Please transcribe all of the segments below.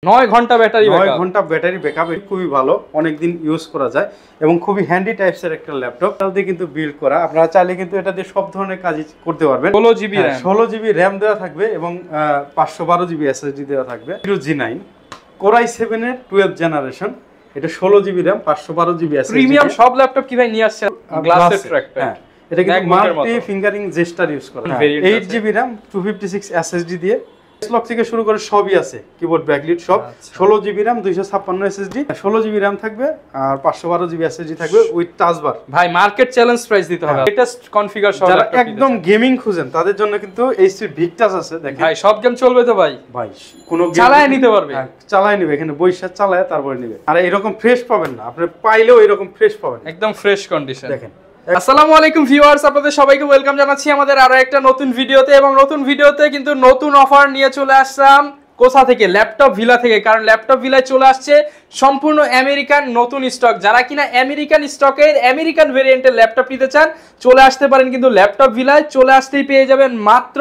9 ঘন্টা battery backup. 9 ঘন্টা battery backup, খুবই ভালো, অনেক দিন ইউজ করা যায় এবং খুবই হ্যান্ডি টাইপসের একটা ল্যাপটপ। তাহলে কিন্তু বিল্ড করা, আপনারা চাইলে কিন্তু এটা দিয়ে সব ধরনের কাজই করতে পারবেন। 16 জিবি RAM, 16 জিবি র্যাম দেওয়া থাকবে এবং 512 জিবি এসএসডি দেওয়া থাকবে। G9 Core i7 এর 12th জেনারেশন, এটা 16 GB RAM 512 GB SSD. Premium সব ল্যাপটপ কি ভাই নিয়ে আসছে গ্লাসের ট্র্যাকপ্যাড। হ্যাঁ, এটা কিন্তু মাল্টি ফিঙ্গারিং জেস্টার ইউজ করা। 8 জিবি র্যাম 256 এসএসডি দিয়ে লক থেকে শুরু করে সবই আছে, কিবোর্ড ব্যাকলিট সব। 16 GB RAM 256 SSD, 16 GB RAM থাকবে আর 512 জিবি এসএসডি থাকবে উইথ টাচ বার। ভাই মার্কেট চ্যালেঞ্জ প্রাইস দিতে হবে, লেটেস্ট কনফিগার সহ। যারা একদম গেমিং খুঁজেন তাদের জন্য কিন্তু এইচপি ভিক্টাস আছে। দেখেন ভাই সব গেম চলবে তো ভাই, কোনো চালায় নিতে পারবে, চালায় নিবে, এখানে বৈশাখ চালায় তারপরে নিবে। আর এরকম ফ্রেশ পাবেন না, আপনি পাইলেও এরকম ফ্রেশ পাবেন, একদম ফ্রেশ কন্ডিশন। দেখেন। আসসালামু আলাইকুম ভিউয়ার্স, আপনাদের সবাইকে ওয়েলকাম জানাচ্ছি আমাদের আরো একটা নতুন ভিডিওতে। এবং নতুন ভিডিওতে কিন্তু নতুন অফার নিয়ে চলে আসলাম। কোথা থেকে? ল্যাপটপ ভিলা থেকে। কারণ ল্যাপটপ ভিলায় চলে আসছে সম্পূর্ণ আমেরিকান নতুন স্টক। যারা কিনা আমেরিকান স্টকের আমেরিকান ভেরিয়েন্টের ল্যাপটপ নিতে চান চলে আসতে পারেন কিন্তু ল্যাপটপ ভিলায়। চলে আসতেই পেয়ে যাবেন মাত্র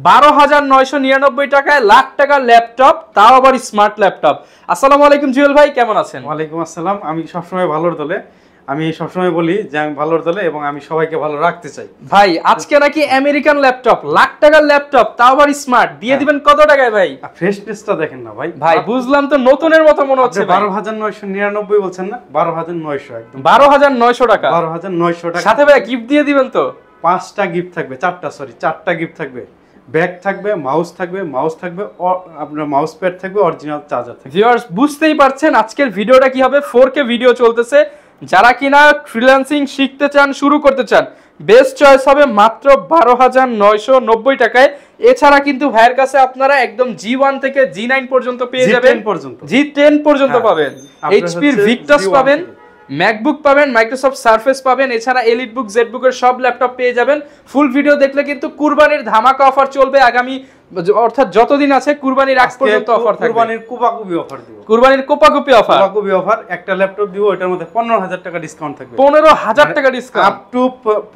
12,999 টাকায় লাখ টাকার ল্যাপটপ, তাও আবার স্মার্ট ল্যাপটপ। আসসালামু আলাইকুম জুয়েল ভাই, কেমন আছেন? ওয়ালাইকুম আসসালাম। আমি সবসময় ভালোর দলে, আমি সবসময় বলি যে আমি ভালোর দলে এবং আমি সবাইকে ভালো রাখতে চাই। ভাই আজকে নাকি আমেরিকান ল্যাপটপ, লাখ টাকার ল্যাপটপ, তাও আবার স্মার্ট, দিয়ে দিবেন কত টাকায় ভাই? ফ্রেশনেসটা দেখেন না ভাই। ভাই বুঝলাম তো, নতুনের মতো মনে হচ্ছে। 12,999 বলছেন না? 12,900, একদম 12,900 টাকা। 12,900 টাকা। সাথে ভাই গিফট দিয়ে দিবেন তো? 5টা গিফট থাকবে, 4টা গিফট থাকবে। ব্যাগ থাকবে, মাউস থাকবে, আপনার মাউস প্যাড থাকবে, অরিজিনাল চার্জার থাকবে। ভিউয়ার্স বুঝতেই পারছেন আজকের ভিডিওটা কি হবে। 4K ভিডিও চলতেছে। যারা কিনা ফ্রিল্যান্সিং শিখতে চান, শুরু করতে চান, বেস্ট চয়েস হবে মাত্র 12,990 টাকায়। এছাড়া কিন্তু ভাইয়ের কাছে আপনারা একদম G1 থেকে G9 পর্যন্ত পেয়ে যাবেন, G10 পর্যন্ত পাবেন, এইচপির ভিক্টাস পাবেন, ম্যাকবুক পাবেন, মাইক্রোসফট সারফেস পাবেন, এছাড়া এলিটবুক, জেটবুকের সব ল্যাপটপ পেয়ে যাবেন। ফুল ভিডিও দেখলে কিন্তু কুরবানির ধামাকা অফার চলবে আগামী, অর্থাৎ যতদিন আছে কুরবানির আগ পর্যন্ত অফার থাকবে। কুরবানির কোপাকুপি অফার দিব, কুরবানির কোপাকুপি অফার। কোপাকুপি অফার। একটা ল্যাপটপ দিব, এটার মধ্যে 15,000 টাকা ডিসকাউন্ট থাকবে। 15,000 টাকা ডিসকাউন্ট, আপ টু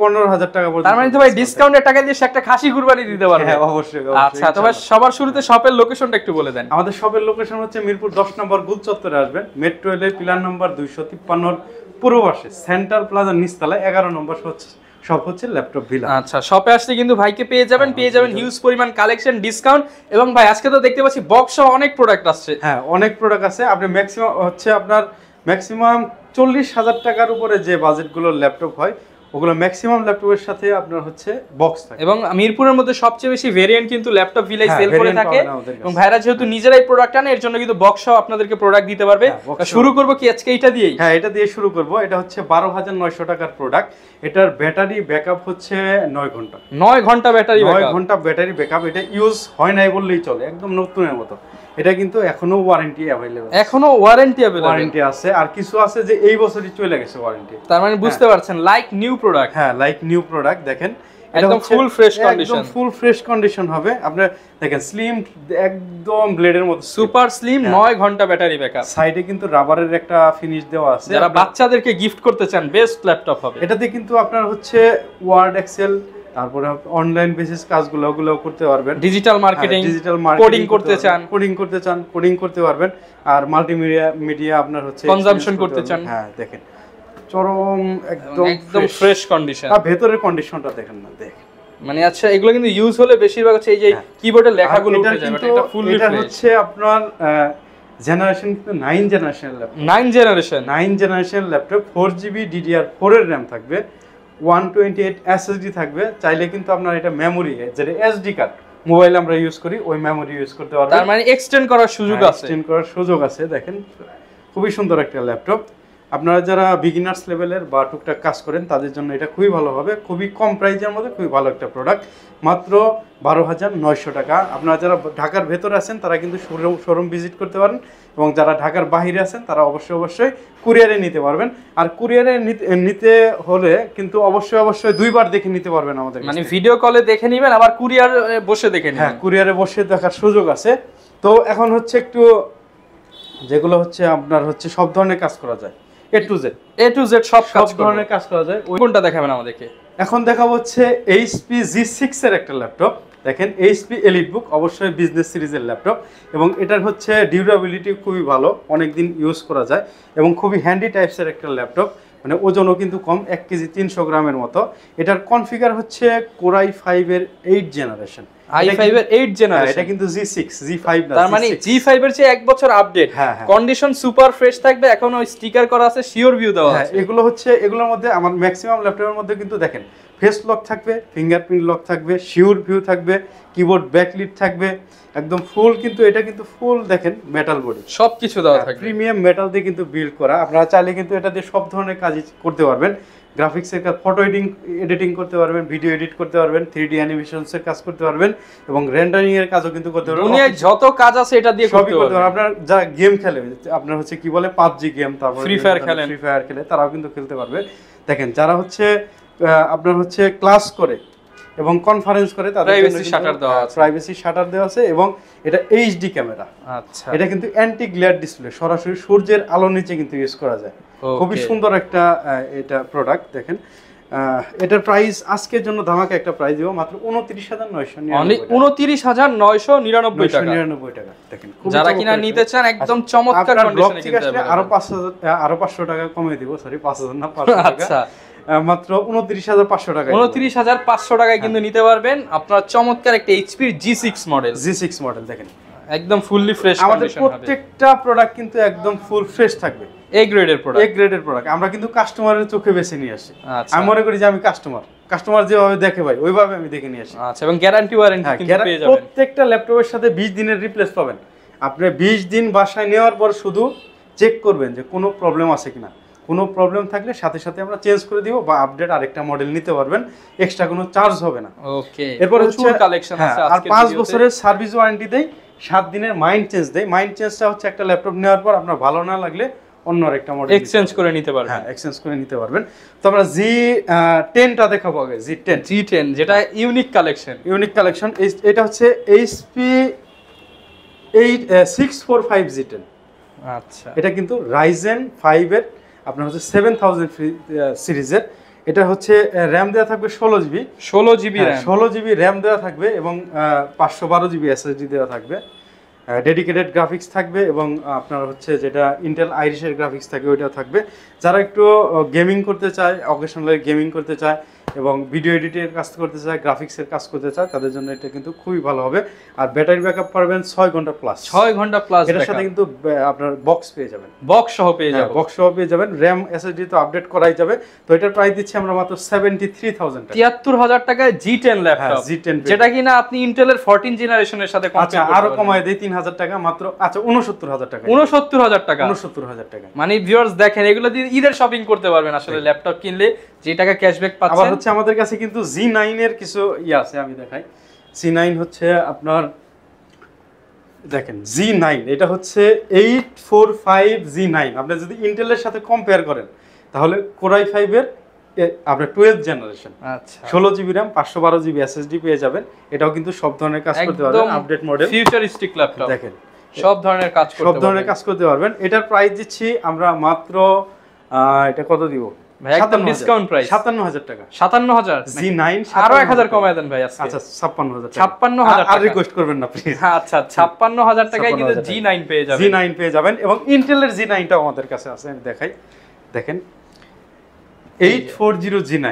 15,000 টাকা পর্যন্ত। তার মানে তো ভাই ডিসকাউন্টের টাকা দিয়ে একটা খাসি কুরবানি দিতে পারবে। হ্যাঁ অবশ্যই। আচ্ছা, তবে সবার শুরুতে শপের লোকেশনটা একটু বলে দেন। আমাদের শপের লোকেশন হচ্ছে মিরপুর 10 নম্বর গুল চত্বরে আসবেন, মেট্রো রেলের পিলার নম্বর 253 পূর্ব পাশে সেন্ট্রাল প্লাজার নিচতলায় 11 নম্বর সব হচ্ছে ল্যাপটপ ভিলা। আচ্ছা, শপে আসলে কিন্তু ভাইকে পেয়ে যাবেন হিউজ পরিমাণ কালেকশন, ডিসকাউন্ট। এবং ভাই আজকে তো দেখতে পাচ্ছি বক্স সহ অনেক প্রোডাক্ট আসছে। হ্যাঁ, অনেক প্রোডাক্ট আছে। আপনি ম্যাক্সিমাম 40,000 টাকার উপরে যে বাজেটগুলোর ল্যাপটপ হয় ওগুলো ম্যাক্সিমাম ল্যাপটপের সাথে আপনার হচ্ছে বক্স থাকে। এবং মিরপুরের মধ্যে সবচেয়ে বেশি ভেরিয়েন্ট কিন্তু ল্যাপটপ ভিলাই সেল করে থাকে। এবং ভাইরা যেহেতু নিজেরাই প্রোডাক্ট আনে, এর জন্য কিন্তু বক্স সহ আপনাদেরকে প্রোডাক্ট দিতে পারবে। শুরু করব কি আজকে এটা দিয়েই? হ্যাঁ, এটা দিয়ে শুরু করব। এটা হচ্ছে 12,900 টাকার প্রোডাক্ট। এটার ব্যাটারি ব্যাকআপ হচ্ছে 9 ঘন্টা। 9 ঘন্টা ব্যাটারি ব্যাকআপ। 9 ঘন্টা ব্যাটারি ব্যাকআপ। এটা ইউজ হয় নাই বললেই চলে, একদম নতুনের মতো। এটা কিন্তু এখনো ওয়ারেন্টি अवेलेबल, এখনো ওয়ারেন্টি আছে। আর কিছু আছে যে এই বছরই চলে গেছে ওয়ারেন্টি। তার মানে বুঝতে পারছেন লাইক নিউ প্রোডাক্ট। হ্যাঁ, লাইক নিউ প্রোডাক্ট। দেখেন একদম ফুল ফ্রেশ কন্ডিশন, একদম ফুল ফ্রেশ কন্ডিশন হবে। আপনি দেখেন স্লিম, একদম ব্লেডের মতো সুপার স্লিম, 9 ঘন্টা ব্যাটারি ব্যাকআপ। সাইডে কিন্তু রাবারের একটা ফিনিশ দেওয়া আছে। যারা বাচ্চাদেরকে গিফট করতে চান বেস্ট ল্যাপটপ হবে। এটাতে কিন্তু আপনার হচ্ছে ওয়ার্ড, এক্সেল, তারপরে অনলাইন বেসিস কাজগুলো করতে পারবেন। ডিজিটাল মার্কেটিং, কোডিং করতে চান, কোডিং করতে পারবেন। আর মাল্টিমিডিয়া আপনার হচ্ছে কনজাম্পশন করতে চান। হ্যাঁ, দেখেন চরম একদম ফ্রেশ কন্ডিশন। আর ভেতরের কন্ডিশনটা দেখেন না, দেখেন মানে আচ্ছা, এগুলো কিন্তু ইউজ হলে বেশিরভাগ হচ্ছে এই যে কিবোর্ডের লেখাগুলো উঠে যায়। এটা ফুল এটা হচ্ছে আপনার generation 9 generation laptop. 9 generation laptop. 4GB DDR4 এর RAM থাকবে, 128 SSD থাকবে। চাইলে কিন্তু আপনার এটা মেমোরি, যেটা SD কার্ড মোবাইলে আমরা ইউজ করি, ওই মেমোরি ইউজ করতে পারবেন। তার মানে এক্সটেন্ড করার সুযোগ আছে। দেখেন খুবই সুন্দর একটা ল্যাপটপ। আপনারা যারা বিগিনার্স লেভেলের বা টুকটাক কাজ করেন তাদের জন্য এটা খুবই ভালো হবে। খুবই কম প্রাইসের মধ্যে খুবই ভালো একটা প্রোডাক্ট, মাত্র 12,900 টাকা। আপনারা যারা ঢাকার ভেতরে আছেন তারা কিন্তু শোরুম ভিজিট করতে পারেন, এবং যারা ঢাকার বাইরে আছেন তারা অবশ্যই কুরিয়ারে নিতে পারবেন। আর কুরিয়ারে নিতে হলে কিন্তু অবশ্যই 2বার দেখে নিতে পারবেন আমাদের, মানে ভিডিও কলে দেখে নেবেন, আবার কুরিয়ারে বসে দেখে নেবেন। হ্যাঁ, কুরিয়ারে বসে দেখার সুযোগ আছে। তো এখন হচ্ছে একটু যেগুলো হচ্ছে আপনার হচ্ছে সব ধরনের কাজ করা যায়, A to Z সব কাজ করা যায়। কোনটা দেখাবেন আমাদেরকে? এখন দেখাবো হচ্ছে HP G6 এর একটা ল্যাপটপ। দেখেন এইচপি এলিটবুক অবশ্যই বিজনেস সিরিজের ল্যাপটপ, এবং এটার হচ্ছে ডিউরেবিলিটি খুবই ভালো, অনেক দিন ইউজ করা যায় এবং খুবই হ্যান্ডি টাইপসের একটা ল্যাপটপ, মানে ওজনও কিন্তু কম, 1 কেজি 300 গ্রামের মতো। এটার কনফিগার হচ্ছে কোরাই 5 এর 8 জেনারেশন, i5 এর 8 জেনারেশন, এটা কিন্তু G6 G5 না, তার মানে G5 এর চেয়ে 1 বছর আপডেট, কন্ডিশন সুপার ফ্রেশ থাকবে, এখনো স্টিকার করা আছে, শিওর ভিউ দেওয়া আছে। এগুলো হচ্ছে, এগুলোর মধ্যে আমার ম্যাক্সিমাম ল্যাপটপের মধ্যে কিন্তু দেখেন ফেস লক থাকবে, ফিঙ্গারপ্রিন্ট লক থাকবে, শিওর ভিউ থাকবে, কিবোর্ড ব্যাকলিট থাকবে, একদম ফুল, কিন্তু এটা কিন্তু ফুল দেখেন মেটাল বডি, সবকিছু দেওয়া থাকবে, প্রিমিয়াম মেটাল দিয়ে কিন্তু বিল্ড করা। আপনারা চাইলে কিন্তু এটা দিয়ে সব ধরনের কাজই করতে পারবেন, গ্রাফিক্সের কাজ, ফটো এডিটিং করতে পারবেন, ভিডিও এডিট করতে পারবেন, 3D অ্যানিমেশনসের কাজ করতে পারবেন, এবং রেন্ডারিং এর কাজও কিন্তু করতে পারবেন। দুনিয়ায় যত কাজ আছে এটা দিয়ে করতে পারবেন। আপনার যারা গেম খেলে, আপনার হচ্ছে কি বলে PUBG গেম, তারপর ফ্রি ফায়ার খেলে, তারাও কিন্তু খেলতে পারবে। দেখেন যারা হচ্ছে আপনার হচ্ছে ক্লাস করে এবং কনফারেন্স করে, তাদের প্রাইভেসি শাটার দেওয়া আছে, প্রাইভেসি শাটার দেওয়া আছে, এবং এটা এইচডি ক্যামেরা। আচ্ছা, এটা কিন্তু অ্যান্টি গ্লেয়ার ডিসপ্লে, সরাসরি সূর্যের আলোর নিচে কিন্তু ইউজ করা যায়। খুবই সুন্দর একটা এটা প্রোডাক্ট। দেখেন এটার প্রাইস আজকের জন্য ধামাকা একটা প্রাইস দিব, মাত্র 29,999 টাকা। দেখেন যারা কিনা নিতে চান একদম চমৎকার কন্ডিশনে কিনতে পারবেন। আরো 500 টাকা কমিয়ে দিব, সরি 5000 না 500 টাকা। আচ্ছা, মাত্র 29,500 টাকা, 29,500 টাকায় কিন্তু নিতে পারবেন আপনারা চমৎকার একটা এইচপি G6 মডেল। দেখেন একদম ফুললি ফ্রেশ কন্ডিশন হবে। আমাদের প্রত্যেকটা প্রোডাক্ট কিন্তু একদম ফুল ফ্রেশ থাকবে, এ গ্রেডের প্রোডাক্ট। আমরা কিন্তু কাস্টমারের চোখে বেছে নিয়ে আসি। আচ্ছা, আমি মনে করি যে আমি কাস্টমার যেভাবে দেখে ভাই, ওইভাবে আমি দেখে নিয়ে আসি। আচ্ছা, এবং গ্যারান্টি ওয়ারেন্টি কিন্তু পেয়ে যাবেন। প্রত্যেকটা ল্যাপটপের সাথে 20 দিনের রিপ্লেস পাবেন। আপনি 20 দিন বাসায় নেওয়ার পর শুধু চেক করবেন যে কোনো প্রবলেম আছে কিনা, কোনো প্রবলেম থাকলে সাথে সাথে আমরা চেঞ্জ করে দিব, বা আপডেট আরেকটা মডেল নিতে পারবেন, এক্সট্রা কোনো চার্জ হবে না। ওকে, এরপর হচ্ছে কালেকশন আছে আর 5 বছরের সার্ভিস ওয়ারেন্টি দেই, 7 দিনের মাইন্ড চেঞ্জ দেই। মাইন্ড চেঞ্জটা হচ্ছে একটা ল্যাপটপ নেওয়ার পর আপনার ভালো না লাগলে অন্য আরেকটা মডেল এক্সচেঞ্জ করে নিতে পারবেন। এক্সচেঞ্জ করে নিতে পারবেন। তো আমরা G10টা দেখাবো আগে। G10 যেটা ইউনিক কালেকশন। এটা হচ্ছে HP 645 G10। আচ্ছা, এটা কিন্তু Ryzen 5 এর আপনার হচ্ছে 7000 সিরিজের। এটা হচ্ছে র্যাম দেওয়া থাকবে 16 জিবি র্যাম দেওয়া থাকবে, এবং 512 জিবি SSD দেওয়া থাকবে। ডেডিকেটেড গ্রাফিক্স থাকবে, এবং আপনার হচ্ছে যেটা ইন্টেল আইরিশের গ্রাফিক্স থাকে ওইটা থাকবে। যারা একটু গেমিং করতে চায়, অকেশনালি গেমিং করতে চায়, এবং ভিডিও এডিটের কাজ করতে চায়, গ্রাফিক্সের কাজ করতে চায়, তাদের জন্য এটা কিন্তু খুবই ভালো হবে। আর ব্যাটারি ব্যাকআপ পাবেন 6 ঘন্টা প্লাস। এটার সাথে কিন্তু আপনার বক্স পেয়ে যাবেন, বক্স সহ পেয়ে যাবেন। র্যাম SSD তো আপডেট করাই যাবে। তো এটার প্রাইস দিচ্ছি আমরা মাত্র 73,000 টাকা, 73,000 টাকায় G10 ল্যাপটপ, G10 যেটা কিনা আপনি ইন্টেলের 14 জেনারেশনের সাথে কম্পেয়ার করতে আরো কমায় দেই 3,000 টাকা মাত্র। আচ্ছা 69,000 টাকা, 69,000 টাকা। মানে ভিউয়ার্স দেখেন, এগুলো দিয়ে ঈদের শপিং করতে পারবেন আসলে ল্যাপটপ কিনলে, যে টাকা ক্যাশব্যাক পাচ্ছেন। আবার হচ্ছে আমাদের কাছে কিন্তু G9 এর কিছু আছে, আমি দেখাই। G9 হচ্ছে আপনার দেখেন G9, এটা হচ্ছে 845 G9। আপনি যদি ইন্টেলের সাথে কম্পেয়ার করেন তাহলে কোরাই 5 এর আপনার 12th জেনারেশন। আচ্ছা, 16 জিবি র্যাম, 512 জিবি SSD পেয়ে যাবেন। এটাও কিন্তু সব ধরনের কাজ করতে পারবেন, আপডেট মডেল, ফিউচারিস্টিক ল্যাপটপ। দেখেন সব ধরনের কাজ করতে পারবেন। এটার প্রাইস দিচ্ছি আমরা মাত্র এটা কত দিব ভাই, একদম ডিসকাউন্ট প্রাইস 57,000 টাকা। 57,000 G9 আরো 1000 কমায় দেন ভাই আজকে। আচ্ছা 56,000 টাকা, 56,000 আর রিকোয়েস্ট করবেন না প্লিজ। আচ্ছা, 56,000 টাকায় কিন্তু G9 পেয়ে যাবেন। এবং ইন্টেলের G9টাও আমাদের কাছে আছে, আমি দেখাই। দেখেন 840 G9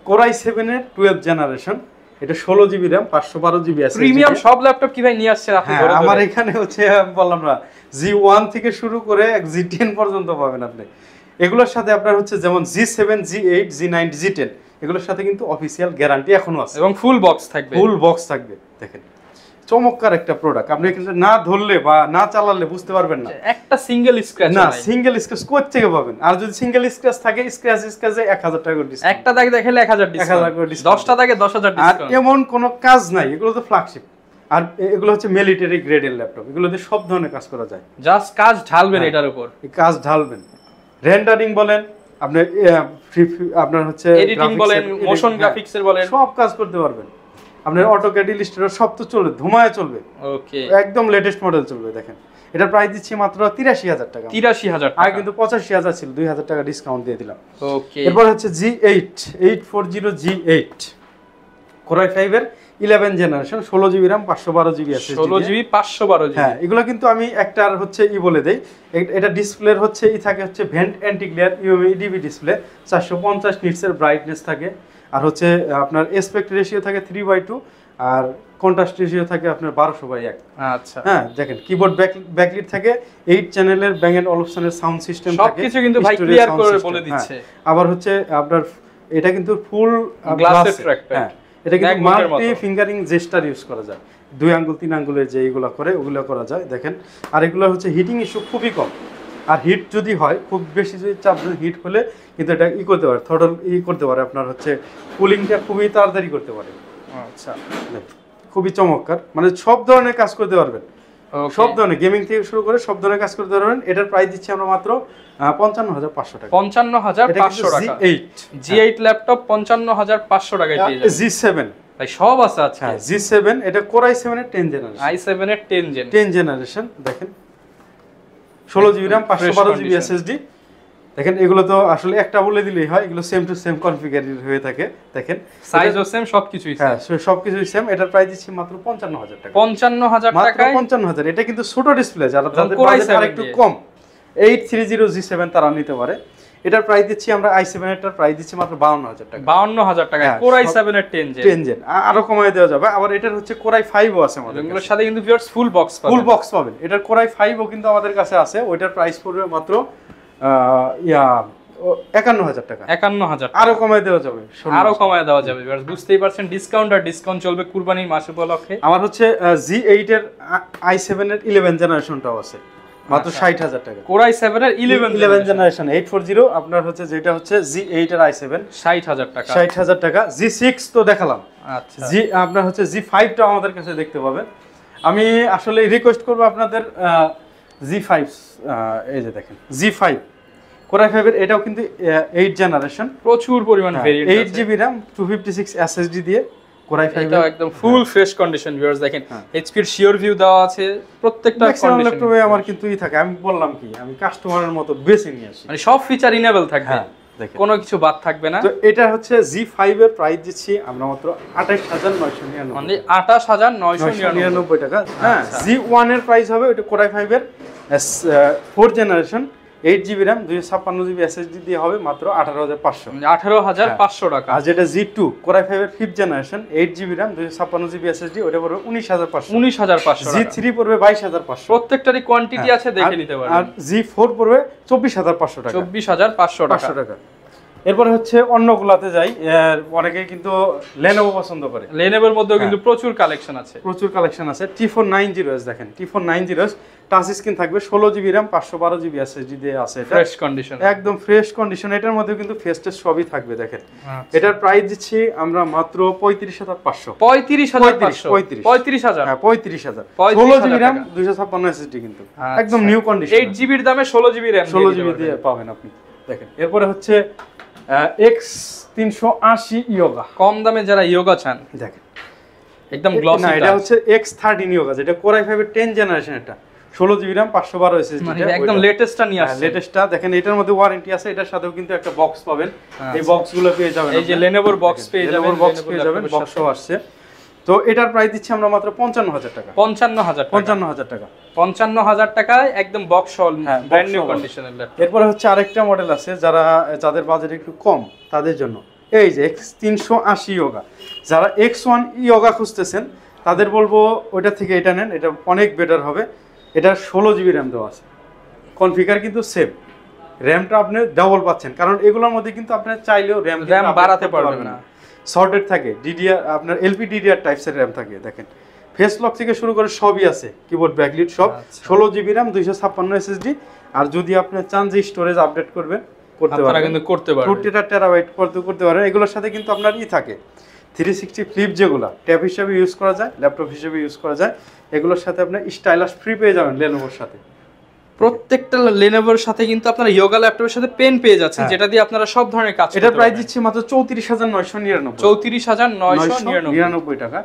কোরাই 7 এর 12th জেনারেশন। এটা 16 GB RAM, 512 GB SSD। Premium সব ল্যাপটপ কি ভাই নিয়ে আসছেন আপনি? আমার এখানে হচ্ছে বললাম না, G1 থেকে শুরু করে G10 পর্যন্ত পাবেন আপনি। এগুলোর সাথে আপনার হচ্ছে যেমন G7, G8, G9, G10 এগুলোর সাথে কিন্তু অফিসিয়াল গ্যারান্টি এখনো আছে, এবং ফুল বক্স থাকবে। দেখেন চমৎকার একটা প্রোডাক্ট। আপনি কিন্তু না ধরলে বা না চালালে বুঝতে পারবেন না, একটা সিঙ্গেল স্ক্র্যাচ কোথা থেকে পাবেন। আর যদি সিঙ্গেল স্ক্র্যাচ থাকে, স্ক্র্যাচে 1000 টাকা করে ডিসকাউন্ট, একটা দাগ দেখালে 1000 ডিসকাউন্ট, 10টা দাগে 10,000 ডিসকাউন্ট। আর এমন কোনো কাজ নাই, এগুলো তো ফ্ল্যাগশিপ। আর এগুলো হচ্ছে মিলিটারি গ্রেডের ল্যাপটপ, এগুলোতে সব ধরনের কাজ করা যায়। জাস্ট কাজ ঢালবেন এটার উপর, কাজ ঢালবেন। রেন্ডারিং বলেন, আপনার হচ্ছে এডিটিং বলেন, মোশন গ্রাফিক্সের বলেন, সব কাজ করতে পারবেন। আপনার অটোক্যাড, ইলাস্ট্রেটর সব তো চলবে, ধুমায় চলবে। ওকে, একদম লেটেস্ট মডেল চলবে। দেখেন এটার প্রাইস দিচ্ছি মাত্র 83,000 টাকা। 83,000 টাকা, আগে কিন্তু 85,000 ছিল, 2,000 টাকা ডিসকাউন্ট দিয়ে দিলাম। ওকে, এরপর হচ্ছে G8 840 G8 কোরাই 5 এর 11 generation 16 GB RAM 512 GB SSD 16 GB 512 GB. হ্যাঁ এগুলো কিন্তু আমি একটার হচ্ছে বলে দেই, এটা ডিসপ্লের হচ্ছে থাকে হচ্ছে ভেন্ট অ্যান্টি গ্লেয়ার ইউএমএডিবি ডিসপ্লে, 450 নিটসের ব্রাইটনেস থাকে, আর হচ্ছে আপনার এসপেক্ট রেশিও থাকে 3/2, আর কন্ট্রাস্ট রেশিও থাকে আপনার 1200/1। আচ্ছা হ্যাঁ দেখেন কিবোর্ড ব্যাকলিট থাকে, 8 চ্যানেলের ব্যাং এন্ড অলুপশনের সাউন্ড সিস্টেম থাকে, সবকিছু কিন্তু ভাই ক্লিয়ার করে বলে দিচ্ছে। আবার হচ্ছে আপনার এটা কিন্তু ফুল গ্লাসের ট্র্যাকপ্যাড। হ্যাঁ এটা কিন্তু মাল্টি ফিঙ্গারিং জেস্টার ইউজ করা যায়, 2 আঙ্গুল 3 আঙ্গুলের যে এইগুলো করে ওগুলো করা যায় দেখেন। আর এগুলো হচ্ছে হিটিং ইস্যু খুবই কম, আর হিট যদি হয় খুব বেশি যদি চাপ হিট হলে কিন্তু এটা করতে পারে, থ্রটল করতে পারে, আপনার হচ্ছে কুলিংটা খুবই তাড়াতাড়ি করতে পারে। আচ্ছা খুবই চমৎকার, মানে সব ধরনের কাজ করতে পারবেন, সব ধরনের গেমিং থেকে শুরু করে সব ধরনের কাজ করতে পারবেন। এটার প্রাইস দিচ্ছি আমরা মাত্র 55,500 টাকা। 55,500 টাকা G8 ল্যাপটপ 55,500 টাকায় পেয়ে যাবেন। G7 ভাই সব আছে আজকে। G7 এটা Core i7 এর 10 জেনারেশন, i7 এর 10 জেনারেশন দেখেন, 16 জিবি RAM 512 জিবি এসএসডি দেখেন। এগুলো তো আসলে একটা বলে দিলেই হয়, এগুলো সেম টু সেম কনফিগারেড হয়ে থাকে দেখেন, সাইজও সেম, সবকিছুই সেম। হ্যাঁ সবকিছুই সেম। এটার প্রাইস দিচ্ছি মাত্র 55,000 টাকা। 55,000 টাকায় 55,000। এটা কিন্তু ছোট ডিসপ্লে, যারা তাদের বাজেট আরেকটু কম 830 G7 তারা নিতে পারে। এটার প্রাইস দিচ্ছি আমরা i7 এরটার প্রাইস দিচ্ছি মাত্র 52,000 টাকা। 52,000 টাকায় Core i7 এর 10 জেন আরো কমায় দেওয়া যাবে। আবার এটার হচ্ছে Core i5 ও আছে আমাদের, এগুলোর সাথে কিন্তু ভিউয়ার্স ফুল বক্স পাবেন, ফুল বক্স পাবেন। এটার Core i5 ও কিন্তু আমাদের কাছে আছে, ওইটার প্রাইস পড়বে মাত্র 51,000 টাকা। 51,000 আরো কমায় দেওয়া যাবে, আরো কমায় দেওয়া যাবে ভিউয়ার্স, বুঝতেই পারছেন ডিসকাউন্ট আর ডিসকাউন্ট চলবে কুরবানির মাস উপলক্ষে। আমার হচ্ছে G8 এর i7 এর 11 জেনারেশনটাও আছে মাত্র 60,000 টাকা। Core i7 এর 11 জেনারেশন 840 আপনার হচ্ছে যেটা হচ্ছে G8 এর i7 60,000 টাকা। 60,000 টাকা। G6 তো দেখালাম, আচ্ছা আপনার হচ্ছে G5 টা আমাদের কাছে দেখতে পাবেন। আমি আসলে রিকোয়েস্ট করব আপনাদের G5 এই যে দেখেন G5 Core i5 এর, এটাও কিন্তু 8 জেনারেশন, প্রচুর পরিমাণ ভেরিয়েন্ট আছে, 8 জিবি RAM 256 SSD দিয়ে Core i5 এটা একদম ফুল ফ্রেশ কন্ডিশন ভিউয়ার্স দেখেন। HP এর শিওর ভিউ দেওয়া আছে প্রত্যেকটা কন্ডিশন। ল্যাপটপে আমার কিন্তু থাকে, আমি বললাম কি আমি কাস্টমারের মতো বেছে নিয়ে আসি, মানে সব ফিচার ইনেবল থাকবে, দেখেন কোনো কিছু বাদ থাকবে না। তো এটা হচ্ছে G5 এর প্রাইস দিচ্ছি আমরা মাত্র 28,999, মানে 28,999 টাকা। হ্যাঁ G1 এর প্রাইস হবে ওটা Core i5 এর 4 generation 8 GB RAM 256 GB SSD দিয়ে হবে মাত্র 18,500, 18,500 টাকা। আর যেটা G2 Core i5 এর 5th generation 8 GB RAM 256 GB SSD ওটা পড়বে 19,500, 19,500 টাকা। G3 পড়বে 22,500, প্রত্যেকটারই কোয়ান্টিটি আছে, দেখে নিতে পারেন। আর G4 পড়বে 24,500 টাকা, 24,500 টাকা। এরপরে হচ্ছে অন্যগুলাতে যাই, অনেকেই কিন্তু Lenovo পছন্দ করে। Lenovoর মধ্যেও কিন্তু প্রচুর কালেকশন আছে, প্রচুর কালেকশন আছে। T490S দেখেন, T490S টাচ স্ক্রিন থাকবে, 16 জিবি RAM 512 জিবি SSD দিয়ে আছে, এটা ফ্রেশ কন্ডিশন, একদম ফ্রেশ কন্ডিশন। এটার মধ্যে কিন্তু ফেস টেস্ট সবই থাকবে দেখেন। এটার প্রাইস দিচ্ছি আমরা মাত্র 35,500। 35,000 হ্যাঁ 35,000, 16 জিবি RAM 256 SSD কিন্তু একদম নিউ কন্ডিশন। 8 জিবির দামে 16 জিবি RAM 16 জিবি দিয়ে পাবেন আপনি দেখেন। এরপরে হচ্ছে X380 Yoga, কম দামে যারা ইয়োগা চান দেখেন একদম গ্লসি। না এটা হচ্ছে X13 Yoga, যেটা Core i5 এর 10 জেনারেশন, এটা 16 জিবি RAM 512 SSD, মানে একদম লেটেস্টটা নিয়ে আসছে। লেটেস্টটা দেখেন, এটার মধ্যে ওয়ারেন্টি আছে, এটার সাথেও কিন্তু একটা বক্স পাবেন, এই বক্সগুলো পেয়ে যাবেন। এই যে Lenovoর বক্স পেয়ে যাবেন, বক্স পেয়ে যাবেন, বক্সও আসছে। তো এটার প্রাইস দিচ্ছি আমরা মাত্র 55,000 টাকা। 55,000 টাকা 55,000 টাকায় একদম বক্স সহ ব্র্যান্ড নিউ কন্ডিশনের ল্যাপটপ। এরপরে হচ্ছে আরেকটা মডেল আছে, যাদের বাজেট একটু কম তাদের জন্য, এই যে X380 Yoga। যারা X1 Yoga খুঁজতেছেন তাদের বলবো ওইটা থেকে এটা নেন, এটা অনেক বেটার হবে। এটা 16 জিবি RAM দেওয়া আছে, কনফিগার কিন্তু সেম, র্যামটা আপনি ডাবল পাচ্ছেন, কারণ এগুলোর মধ্যে কিন্তু আপনি চাইলেও র্যাম বাড়াতে পারবেন না, শর্টেড থাকে, DDR আপনার LPDDR টাইপসের র্যাম থাকে দেখেন। ফেস লক থেকে শুরু করে সবই আছে, কিবোর্ড ব্যাকলিট সব, 16 জিবি RAM 256 SSD। আর যদি আপনি চান যে স্টোরেজ আপডেট করবেন করতে পারবেন, কিন্তু করতে পারবেন, 2 টেরাবাইট করতে পারবেন। এগুলোর সাথে কিন্তু আপনার থাকে 360 ফ্লিপ, যেগুলো ট্যাব হিসেবে ইউজ করা যায়, ল্যাপটপ হিসেবে ইউজ করা যায়। এগুলোর সাথে আপনি স্টাইলাস ফ্রি পেয়ে যাবেন Lenovoর সাথে। প্রত্যেকটা Lenovoর সাথে কিন্তু আপনারা ইয়োগা ল্যাপটপের সাথে পেন পেয়ে যাচ্ছেন, যেটা দিয়ে আপনারা সব ধরনের কাজ করতে পারবেন। এটা প্রাইস দিচ্ছি মাত্র 34,999, 34,999 টাকা।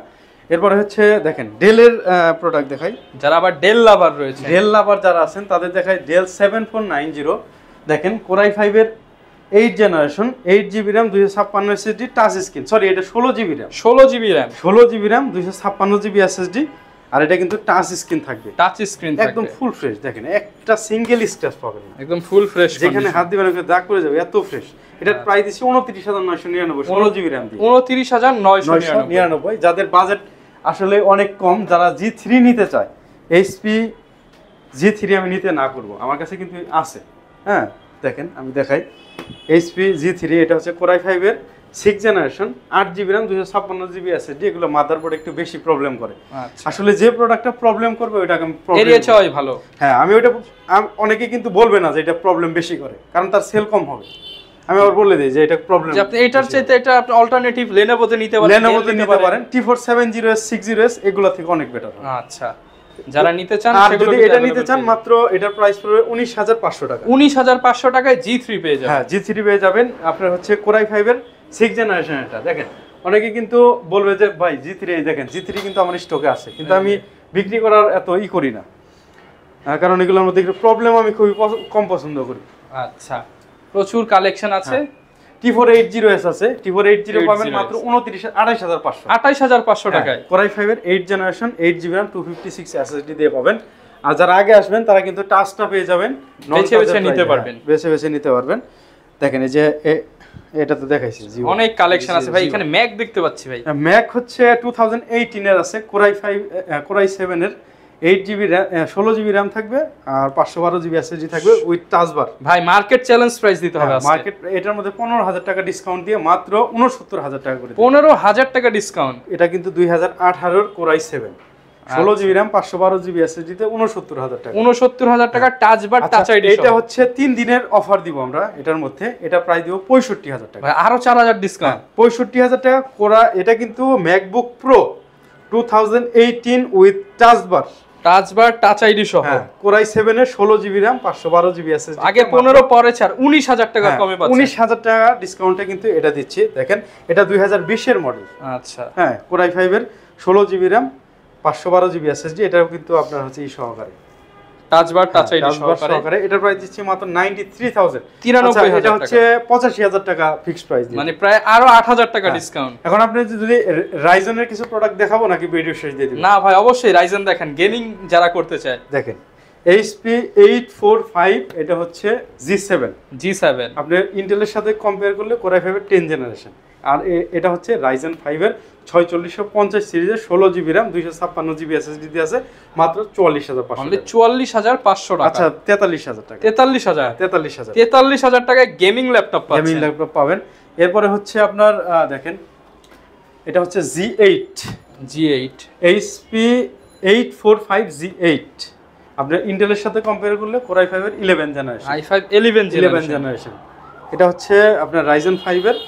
এরপরে হচ্ছে দেখেন ডেলের প্রোডাক্ট দেখাই, যারা আবার ডেল লাভার রয়েছে, ডেল লাভার যারা আছেন তাদের দেখাই ডেল 7490। দেখেন Core i5 এর 8 generation 8 GB RAM 256 SSD touch screen, sorry এটা 16 GB RAM, 16 GB RAM, 16 GB RAM 256 GB SSD, আর এটা কিন্তু টাচ স্ক্রিন থাকবে, টাচ স্ক্রিন একদম ফুল ফ্রেশ। দেখেন একটা সিঙ্গেল স্ক্র্যাচ পাবেন না, একদম ফুল ফ্রেশ, যেখানে হাত দিবেন ওখানে দাগ পড়ে যাবে, এত ফ্রেশ। এটার প্রাইস দিছি 29999, 16 GB র্যাম দিয়ে 29999। যাদের বাজেট আসলে অনেক কম, যারা G3 নিতে চায়, HP G3 আমি নিতে না করব, আমার কাছে কিন্তু আছে। হ্যাঁ দেখেন আমি দেখাই, HP G3 এটা হচ্ছে Core i5 এর 6 generation, 8 GB RAM 256 GB SSD। এগুলো মাদারবোর্ড একটু বেশি প্রবলেম করে, আসলে যে প্রোডাক্টটা প্রবলেম করবে ওইটাকে আমি এড়িয়ে চলাই ভালো। হ্যাঁ আমি ওইটা, অনেকে কিন্তু বলবে না যে এটা প্রবলেম বেশি করে, কারণ তার সেল কম হবে। আমি আবার বলে দেই যে এটা প্রবলেম, যে আপনি এটার চাইতে এটা আপনি অল্টারনেটিভ Lenovo-তে নিতে পারেন, Lenovo-তে নিতে পারেন, T470S 60S এগুলো থেকে অনেক বেটার। আচ্ছা, যারা নিতে চান আর যদি এটা নিতে চান, মাত্র এটার প্রাইস পড়বে 19500 টাকা। 19500 টাকায় G3 পেয়ে যাবেন। হ্যাঁ G3 পেয়ে যাবেন। আপনার হচ্ছে Core i5 এর 6 জেনারেশন। এটা দেখেন অনেকে কিন্তু বলবে যে ভাই G3 এই দেখেন, G3 কিন্তু আমার স্টকে আছে, কিন্তু আমি বিক্রি করার এত করি না, কারণ এগুলোর মধ্যে একটু প্রবলেম আমি খুবই কম পছন্দ করি। আচ্ছা, প্রচুর কালেকশন আছে। T480S আছে, T480 পাবেন মাত্র 28500, 28500 টাকায়। Core i5 এর 8 জেনারেশন 8 GB RAM 256 SSD দিয়ে পাবেন। আর যারা আগে আসবেন তারা কিন্তু টাচটা পেয়ে যাবেন, বেছে বেছে নিতে পারবেন, বেছে বেছে নিতে পারবেন। দেখেন এই যে এটা তো দেখাইছি, অনেক কালেকশন আছে ভাই। এখানে ম্যাক দেখতে পাচ্ছি ভাই, ম্যাক হচ্ছে 2018 এর আছে, Core i7 এর 8 GB RAM 16 GB RAM থাকবে, আর 512 GB SSD থাকবে উইথ টাচ বার। ভাই মার্কেট চ্যালেঞ্জ প্রাইস দিতে হবে আজকে। মার্কেট এটার মধ্যে 15000 টাকা ডিসকাউন্ট দিয়ে মাত্র 69000 টাকা করে। 15000 টাকা ডিসকাউন্ট। এটা কিন্তু 2018 এর Core i7 16 GB RAM 512 GB SSD তে 69000 টাকা। 69000 টাকা টাচ বার, টাচ আইডি। এটা হচ্ছে 3 দিনের অফার দিব আমরা এটার মধ্যে, এটা প্রাইস দিব 65000 টাকা। ভাই আরো 4000 ডিসকাউন্ট, 65000 টাকা কোরা। এটা কিন্তু MacBook Pro 2018 with touch bar, touch bar, touch ID সহ। Core i7 এর 16 GB RAM 512 GB SSD। আগে 15 পরে ছাড় 19000 টাকা কমে পাচ্ছেন। 19000 টাকা ডিসকাউন্টে কিন্তু এটা দিচ্ছি। দেখেন এটা 2020 এর মডেল। আচ্ছা, হ্যাঁ Core i5 এর 16 GB RAM 512 GB SSD। এটাও কিন্তু আপনার হচ্ছে সহকারে টাচ বার, টাচ আইডি সহকারে। এটার প্রাইস দিচ্ছি মাত্র 93000। 93000 এটা হচ্ছে 85000 টাকা ফিক্সড প্রাইস, মানে প্রায় আরো 8000 টাকা ডিসকাউন্ট। এখন আপনি যদি রাইজনের কিছু প্রোডাক্ট দেখাবো নাকি ভিডিও শেষ দিয়ে দিব? না ভাই অবশ্যই রাইজেন দেখেন, গেমিং যারা করতে চায়। দেখেন HP 845, এটা হচ্ছে G7। আপনি ইন্টেলের সাথে কম্পেয়ার করলে Core i5 এর 10 জেনারেশন, আর এটা হচ্ছে Ryzen 5 এর 4650 সিরিজের 16 GB RAM 256 GB SSD দিয়ে আছে, মাত্র 44500। অনলি 44500 টাকা। আচ্ছা 43000 টাকা। 43000 টাকায় গেমিং ল্যাপটপ পাচ্ছেন। গেমিং ল্যাপটপ পাবেন। এরপরে হচ্ছে আপনার দেখেন এটা হচ্ছে G8 HP 845 G8। আপনি ইন্টেলের সাথে কম্পেয়ার করলে Core i5 এর 11 জেনারেশন, i5 11 জেনারেশন। এটা হচ্ছে আপনার Ryzen 5 এর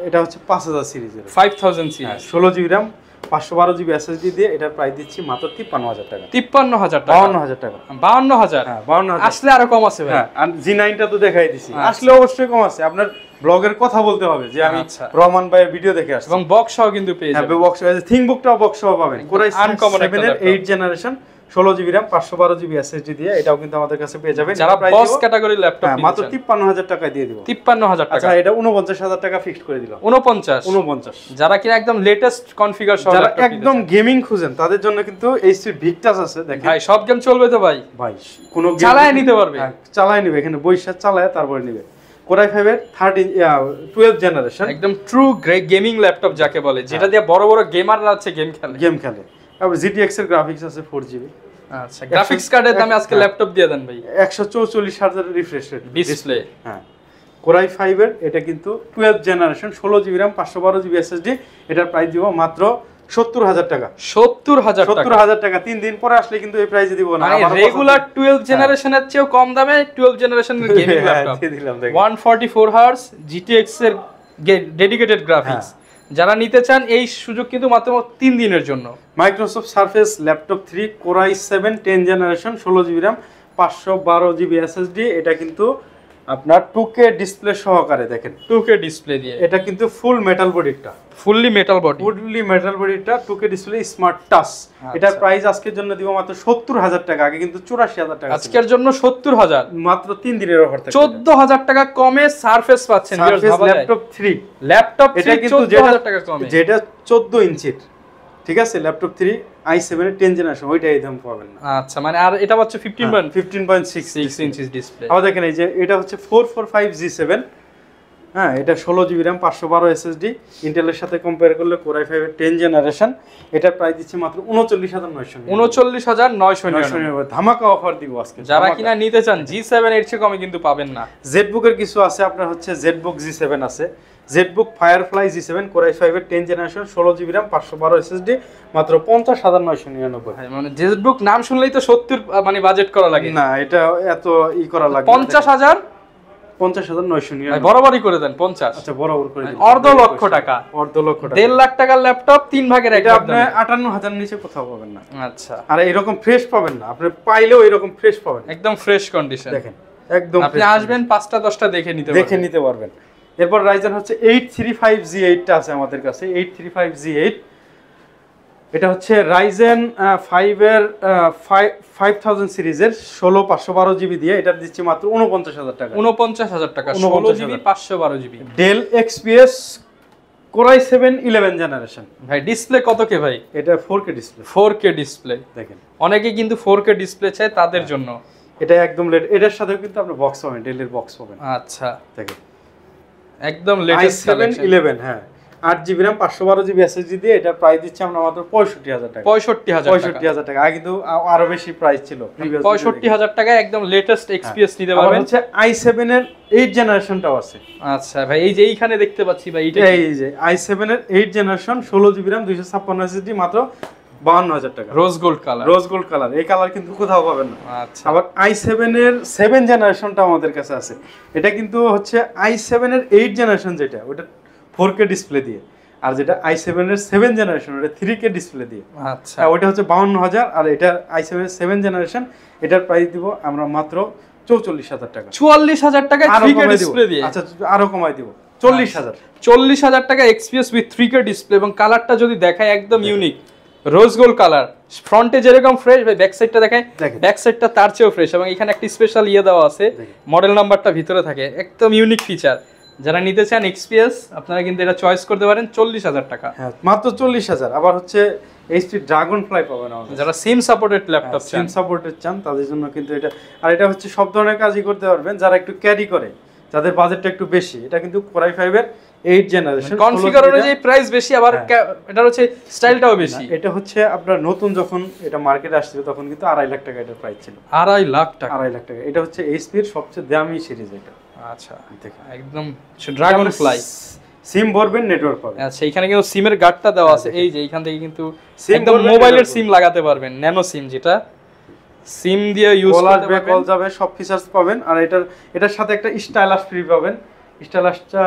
এটা হচ্ছে 5000 সিরিজের 5000 series, 16 GB RAM 512 GB SSD দিয়ে এটার প্রাইস দিচ্ছি মাত্র 53000 টাকা। 53000 টাকা, 52000 টাকা, 52000। হ্যাঁ 52000 আসলে আরো কম আছে ভাই। হ্যাঁ আর G9 টা তো দেখাই দিছি, আসলে অবশ্যই কম আছে। আপনার ব্লগের কথা বলতে হবে যে আমি রহমান ভাইয়ের ভিডিও দেখে আসছি, এবং বক্স সহ কিন্তু পেয়ে যাবেন। হ্যাঁ বক্স সহ, থিংবুকটাও বক্স সহ পাবেন। Core i7 এর 8 generation 16 GB RAM 512 GB SSD দিয়ে এটাও কিন্তু আমাদের কাছে পেয়ে যাবেন। যারা বস ক্যাটাগরি ল্যাপটপ নিতে চান মাত্র 53000 টাকা দিয়ে দিব। 53000 টাকা। আচ্ছা এটা 49000 টাকা ফিক্সড করে দিলাম। 49। যারা কিনা একদম লেটেস্ট কনফিগার সহ যারা একদম গেমিং খুঁজেন তাদের জন্য কিন্তু HP Victus আছে। দেখেন ভাই সব গেম চলবে তো ভাই, কোনো চালায় নিতে পারবে, চালায় নিবে, এখানে বইসা চালায় তারপরে নিবে। Core i5 এর 12 জেনারেশন, একদম ট্রু গেমিং ল্যাপটপ যাকে বলে, যেটা দিয়ে বড় বড় গেমাররা আছে গেম খেলে। তারপর GTX এর গ্রাফিক্স আছে 4GB। আচ্ছা, গ্রাফিক্স কার্ডের দামে আজকে ল্যাপটপ দিয়ে দেন ভাই। 144 Hz রিফ্রেশ রেট ডিসপ্লে। হ্যাঁ Core i5 এর এটা কিন্তু 12 generation 16 GB RAM 512 GB SSD। এটার প্রাইস দিব মাত্র 70000 টাকা। 70000 টাকা। 3 দিন পরে আসলে কিন্তু এই প্রাইসে দিব না। মানে রেগুলার 12 জেনারেশনের চেয়েও কম দামে 12 জেনারেশনের গেমিং ল্যাপটপ দিলাম। 144 Hz GTX এর ডেডিকেটেড গ্রাফিক্স। যারা নিতে চান এই সুযোগ কিন্তু মাত্র 3 দিনের জন্য। Microsoft surface laptop 3 Core i7 10 generation 16 GB RAM 512 GB SSD। এটা কিন্তু আপনার 2K ডিসপ্লে সহকারে দেখেন 2K ডিসপ্লে দিয়ে, এটা কিন্তু ফুল মেটাল বডিটা, fully metal body, fully metal বডিটা 2K ডিসপ্লে স্মার্ট টাচ। এটার প্রাইস আজকের জন্য দিব মাত্র 70,000 টাকা, আগে কিন্তু 84,000 টাকা। আজকের জন্য 70,000, মাত্র 3 দিনের অফার থাকে। 14,000 টাকা কমে সারফেস পাচ্ছেন ল্যাপটপ 3, ল্যাপটপ এটা কিন্তু 14,000 টাকা কমে, যেটা 14 ইঞ্চির, ঠিক আছে, ল্যাপটপ 3 i7 এর 10 জেনারেশন, ওইটা এই দাম পাবেন না। আচ্ছা, মানে আর এটা হচ্ছে 15.6 ইঞ্চি ডিসপ্লে। আবার দেখেন এই যে এটা হচ্ছে 445G7, হ্যাঁ, এটা 16GB RAM 512 SSD, ইন্টেলের সাথে কম্পেয়ার করলে Core i5 এর 10 জেনারেশন, এটার প্রাইস দিচ্ছি মাত্র 39,900, 39,900 ধামাকা অফার দিব আজকে। যারা কিনা নিতে চান G7 এর চেয়ে কমে কিন্তু পাবেন না। জেটবুকের কিছু আছে, আপনার হচ্ছে জেটবুক G7 আছে, Jetbook firefly G7 Core i5 এর 10 জেনারেশন 16GB RAM 512 SSD, মাত্র 50,999। মানে জেটবুক নাম শুনলেই তো 70 মানে বাজেট করা লাগে না, এটা এত ই করা লাগে 50,999 বরাবরই করে দেন 50। আচ্ছা, বরাবর করে দিন, অর্ধ লক্ষ টাকা, 1.5 লাখ টাকার ল্যাপটপ 3 ভাগের এক ভাগ আপনি 58,000 নিচে কোথাও পাবেন না। আচ্ছা, আর এরকম ফ্রেশ পাবেন না, আপনি পাইলেও এরকম ফ্রেশ পাবেন, একদম ফ্রেশ কন্ডিশন। দেখেন একদম আপনি আসবেন 5টা 10টা দেখে নিতে পারবেন। এরপর রাইজেন হচ্ছে 835G8 টা আছে আমাদের কাছে, 835G8, এটা হচ্ছে রাইজেন 5 এর 5000 সিরিজের 16512GB দিয়ে, এটা দিচ্ছি মাত্র 49,000 টাকা, 49,000 টাকা, 16GB 512GB। Dell XPS Core i7 11 জেনারেশন। ভাই ডিসপ্লে কত কে ভাই? এটা 4K ডিসপ্লে, 4K ডিসপ্লে। দেখেন অনেকে কিন্তু 4K ডিসপ্লে চায়, তাদের জন্য এটা একদম এটার সাথে কিন্তু আপনি বক্স পাবেন, ডেলের বক্স পাবেন। আচ্ছা, দেখেন একদম লেটেস্ট i7 11, হ্যাঁ, 8GB RAM 512GB SSD দিয়ে, এটা প্রাইস দিচ্ছি আমরা মাত্র 65,000 টাকা, 65,000 টাকা। আগে কিন্তু আরো বেশি প্রাইস ছিল, 65,000 টাকায় একদম লেটেস্ট XPS নিতে পারবেন। হচ্ছে i7 এর 8 জেনারেশনটাও আছে। আচ্ছা ভাই, এই যে এইখানে দেখতে পাচ্ছি ভাই, এই যে i7 এর 8 জেনারেশন 16GB RAM 256 SSD, মাত্র 52,000 টাকা। Rose gold colour, rose gold colour, এই কালার কিন্তু কোথাও পাবেন না। আচ্ছা, আবার i7 এর 7 জেনারেশনটা আমাদের কাছে আছে, এটা কিন্তু হচ্ছে i7 এর 8 জেনারেশন, যেটা ওটা 4K ডিসপ্লে দিয়ে, আর যেটা i7 এর 7 জেনারেশন ওটা 3K ডিসপ্লে দিয়ে। আচ্ছা, ওটা হচ্ছে 52,000, আর এটা i7 এর 7 জেনারেশন, এটার প্রাইস দিব আমরা মাত্র 44,000 টাকা। 44,000 টাকায় 3K ডিসপ্লে দিয়ে? আচ্ছা, আরো কমাই দিব 40,000। 40,000 টাকা XPS উইথ 3K ডিসপ্লে, এবং কালারটা যদি দেখায় একদম ইউনিক রোজ গোল্ড কালার। ফ্রন্টে যেরকম ফ্রেশ, ভাই ব্যাক সাইডটা দেখায়, ব্যাক সাইডটা তার চেয়েও ফ্রেশ, এবং এখানে একটা স্পেশাল দেওয়া আছে, মডেল নাম্বারটা ভিতরে থাকে, একদম ইউনিক ফিচার। যারা নিতে চান XPS, আপনারা কিন্তু এটা চয়েস করতে পারেন 40,000 টাকা, হ্যাঁ, মাত্র 40,000। আবার হচ্ছে HP ড্রাগনফ্লাই পাবেন আমাদের, যারা সিম সাপোর্টেড ল্যাপটপ চান, সিম সাপোর্টেড চান, তাদের জন্য কিন্তু এটা। আর এটা হচ্ছে সব ধরনের কাজই করতে পারবেন, যারা একটু ক্যারি করে, যাদের বাজেটটা একটু বেশি। এটা কিন্তু Core i5 এর 8 জেনারেশন, কনফিগার অনুযায়ী প্রাইস বেশি, আবার এটা হচ্ছে স্টাইলটাও বেশি। এটা হচ্ছে আপনার নতুন যখন এটা মার্কেটে আসছিল তখন কিন্তু 2.5 লাখ টাকা এটার প্রাইস ছিল, 2.5 লাখ টাকা, 2.5 লাখ টাকা। এটা হচ্ছে HP এর সবচেয়ে দামি সিরিজ এটা। আচ্ছা, একদম ড্রাগনফ্লাই। সিম ভরবেন, নেটওয়ার্ক পাবেন। আচ্ছা, এখানে কিন্তু সিমের গার্ডটা দেওয়া আছে, এই যে এখান থেকে কিন্তু একদম মোবাইলের সিম লাগাতে পারবেন, ন্যানো সিম, যেটা সিম দিয়ে ইউজ করতে পারবেন, কল যাবে, সব ফিচারস পাবেন। আর এটার সাথে একটা স্টাইলাস ফ্রি পাবেন। স্টাইলাসটা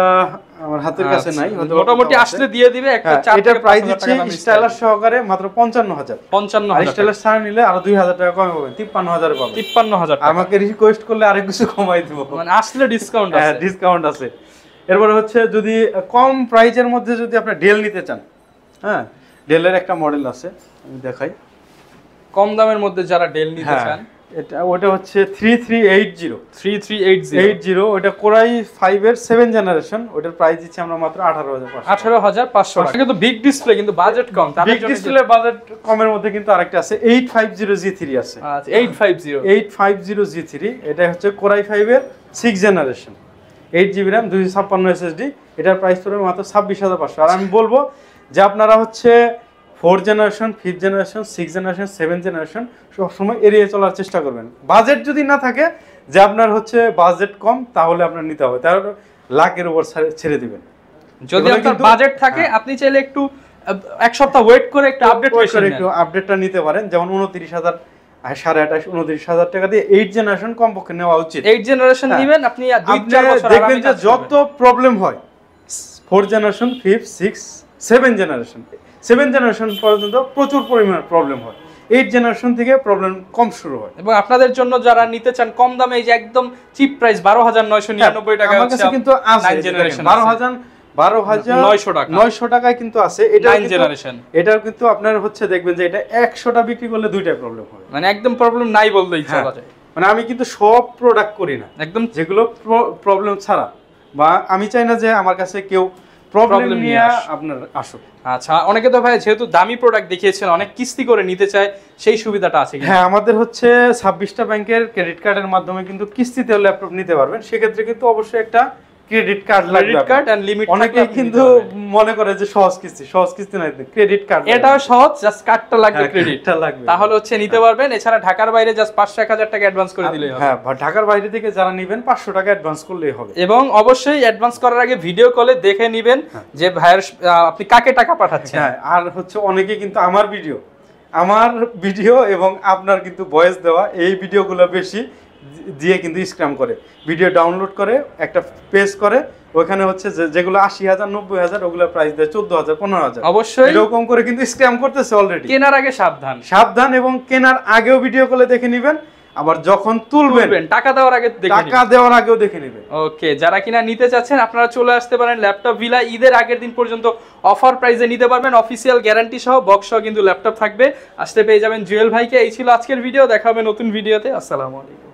আমার হাতের কাছে নাই, মোটামুটি আসলে দিয়ে দিবে একটা। এটার প্রাইস দিচ্ছে স্টাইলাস সহকারে মাত্র 55,000। 55,000 আর স্টাইলাস ছাড়া নিলে আরো 2,000 টাকা কমে পাবেন, 53,000 পাবেন। 53,000 টাকা। আমাকে রিকোয়েস্ট করলে আরেক কিছু কমাই দেব, মানে আসলে ডিসকাউন্ট আছে, হ্যাঁ ডিসকাউন্ট আছে। এরপরে হচ্ছে যদি কম প্রাইজের মধ্যে যদি আপনি ডেল নিতে চান, হ্যাঁ, ডেলের একটা মডেল আছে, আমি দেখাই। কম দামের মধ্যে যারা ডেল নিতে চান, ওটা হচ্ছে 3380 ওটা Core i5 এর 7 জেনারেশন, ওটার প্রাইস দিচ্ছি আমরা মাত্র 18,500 টাকা। কিন্তু বিগ ডিসপ্লে, কিন্তু বাজেট কম, বিগ ডিসপ্লে বাজেট কমের মধ্যে কিন্তু আরেকটা আছে, 850G3 আছে। আচ্ছা, 850G3, এটা হচ্ছে Core i5 এর 6 জেনারেশন, 8GB RAM 256 SSD, এটার প্রাইস পড়বে মাত্র 26,500। আর আমি বলবো যে আপনারা হচ্ছে 4 generation, 5th generation, 6th generation, 7th generation সবসময় এড়িয়ে চলার চেষ্টা করবেন। বাজেট যদি না থাকে, যে আপনার হচ্ছে বাজেট কম, তাহলে আপনার নিতে হবে, তাহলে লাখের উপর ছেড়ে দিবেন। যদি আপনার বাজেট থাকে, আপনি চাইলে একটু এক সপ্তাহ ওয়েট করে একটু আপডেটটা নিতে পারেন। যেমন 29,000, 28,500, 29,000 টাকা দিয়ে 8 জেনারেশন কমপক্ষে নেওয়া উচিত। 8 জেনারেশন নেবেন আপনি, 2-4 বছর দেখবেন যে যত প্রবলেম হয় 4 generation, 5th, 6th, 7 generation, 7 generation পর্যন্ত প্রচুর পরিমাণ প্রবলেম হয়। 8 জেনারেশন থেকে প্রবলেম কম শুরু হয়। এবং আপনাদের জন্য যারা নিতে চান কম দামে, এই যে একদম চিপ প্রাইস 12,999 টাকা আমার কাছে কিন্তু আছে 9 জেনারেশন 12,900 টাকায় কিন্তু আছে। এটা 9 জেনারেশন, এটাও কিন্তু আপনার হচ্ছে দেখবেন যে এটা 100টা বিক্রি করলে দুইটাই প্রবলেম হবে, মানে একদম প্রবলেম নাই বললেই চলা যায়। মানে আমি কিন্তু সব প্রোডাক্ট করি না, একদম যেগুলো প্রবলেম ছাড়া, বা আমি চাই না যে আমার কাছে কেউ প্রবলেম নিয়ে আপনার আসুক। আচ্ছা, অনেকে তো ভাই যেহেতু দামি প্রোডাক্ট দেখিয়েছেন, অনেক কিস্তি করে নিতে চায়, সেই সুবিধাটা আছে কিনা? হ্যাঁ, আমাদের হচ্ছে 26টা ব্যাংকের ক্রেডিট কার্ডের মাধ্যমে কিন্তু কিস্তিতেও ল্যাপটপ নিতে পারবেন। সেক্ষেত্রে কিন্তু অবশ্যই একটা ক্রেডিট কার্ড লাগবে। Credit card and limit. অনেকে কিন্তু মনে করে যে সহজ কিস্তি না, ক্রেডিট কার্ড। এটাও সহজ, জাস্ট কার্ডটা লাগবে, ক্রেডিটটা লাগবে, তাহলে হচ্ছে নিতে পারবেন। এছাড়া ঢাকার বাইরে জাস্ট 500-1000 টাকা অ্যাডভান্স করে দিলেই হবে। হ্যাঁ, ঢাকার বাইরে থেকে যারা নেবেন 500 টাকা অ্যাডভান্স করলেই হবে। এবং অবশ্যই অ্যাডভান্স করার আগে ভিডিও কলে দেখে নেবেন যে ভাইয়ের আপনি কাকে টাকা পাঠাচ্ছেন। হ্যাঁ, আর হচ্ছে অনেকে কিন্তু আমার ভিডিও এবং আপনার কিন্তু ভয়েস দেওয়া এই ভিডিওগুলো বেশি দিয়ে কিন্তু স্ক্যাম করে, ভিডিও ডাউনলোড করে একটা পেজ করে, ওখানে হচ্ছে যেগুলো 80,000 90,000 ওগুলো প্রাইস দেয় 14,000 15,000। অবশ্যই এরকম করে কিন্তু স্ক্যাম করতেছে অলরেডি। কেনার আগে সাবধান, এবং কেনার আগেও ভিডিও কলে দেখে নেবেন, আবার যখন তুলবেন টাকা দেওয়ার আগেও দেখে নেবেন। ওকে, যারা কিনা নিতে চাচ্ছেন আপনারা চলে আসতে পারেন ল্যাপটপ ভিলা। ঈদের আগের দিন পর্যন্ত অফার প্রাইসে নিতে পারবেন, অফিসিয়াল গ্যারান্টি সহ, বক্স সহ কিন্তু ল্যাপটপ থাকবে। আসতে পেয়ে যাবেন জুয়েল ভাইকে। এই ছিল আজকের ভিডিও, দেখা হবে নতুন ভিডিওতে। আসসালামু আলাইকুম।